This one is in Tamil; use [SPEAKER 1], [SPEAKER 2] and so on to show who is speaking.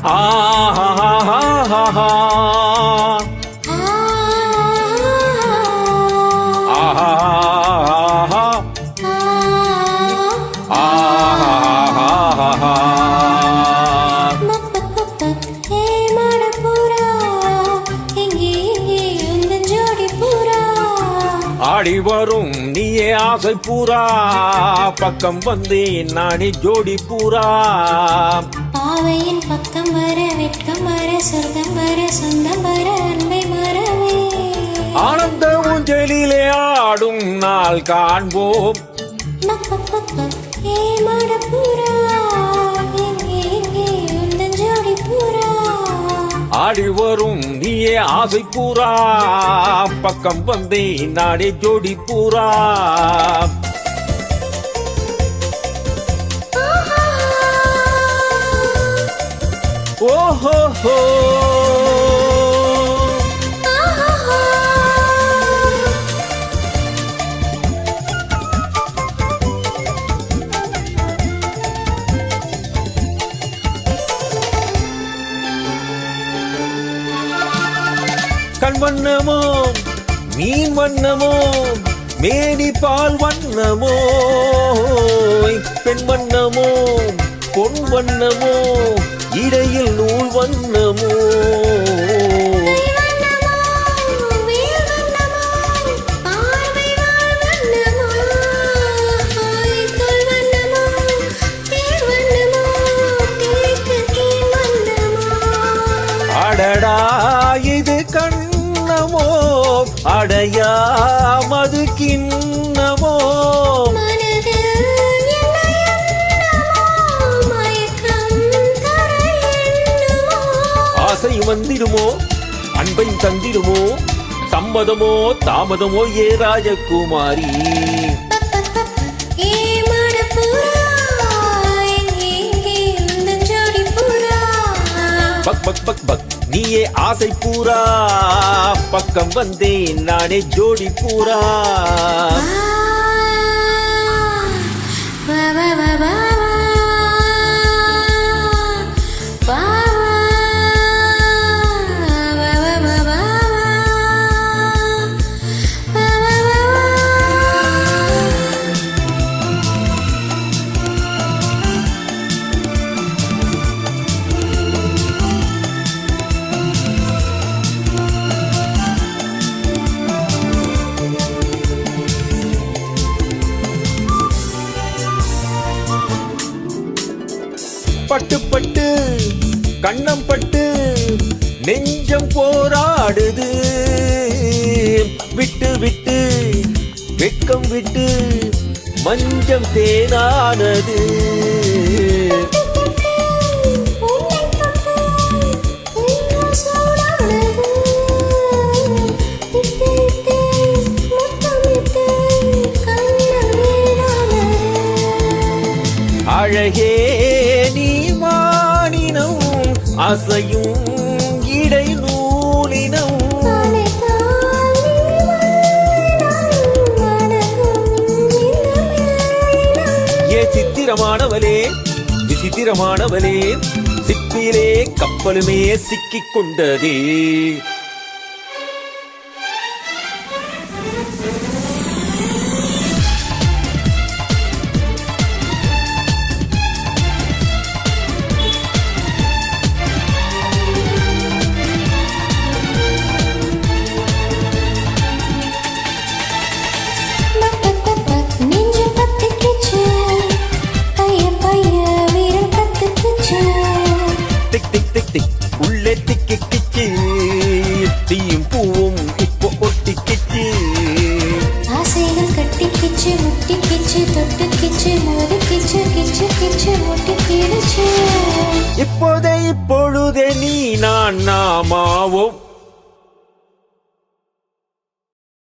[SPEAKER 1] ஆஹா ஆடி வரும் நீயே ஆசை பூரா பக்கம் வந்தேன் நானே ஜோடி பூரா
[SPEAKER 2] பாவையின் பக்கம் வர வெட்கம் வர சொர்க்கம் வர சொந்தம் வர அன்பை மறவே
[SPEAKER 1] ஆனந்த ஊஞ்சலிலே ஆடும் நாள் காண்போம் ஆடி வரும் நீயே ஆசை பூரா பக்கம் வந்தேன் நானே ஜோடி பூரா ஓஹோ கண் வண்ணமோ மீன் வண்ணமோ மேனி பால் வண்ணமோ பெண் வண்ணமோ பொன் வண்ணமோ இடையில் நூல் வண்ணமோ அடடா இது கண்ணமோ அடையாமது கிண்ணமோ ஆசை வந்திடுமோ அன்பை தந்திடுமோ சம்மதமோ தாமதமோ ஏ ராஜகுமாரி பக் பக் பக் பக் நீயே ஆசை பூரா பக்கம் வந்தேன் நானே ஜோடி பூரா பட்டு பட்டு கண்ணம் பட்டு நெஞ்சம் போராடுது விட்டு விட்டு வெட்கம் விட்டு மஞ்சம் தேனானது அழகே நீ மானினம் அசையும் இடை நூலினம் ஏ சித்திரமானவளே விசித்திரமானவளே சிப்பிலே கப்பலுமே சிக்கிக் கொண்டதே உள்ளே திக்கி கிச்சு தீயும் பூவும் இப்போ ஒட்டி கிச்சு
[SPEAKER 2] ஆசைகள் கட்டி கிச்சு முட்டி கிச்சு தொட்டு கிச்சு மோதி கிச்சு கிச்சு கிச்சு முட்டி கிச்சு
[SPEAKER 1] இப்பொழுதே நீ நான் நாமாவோம்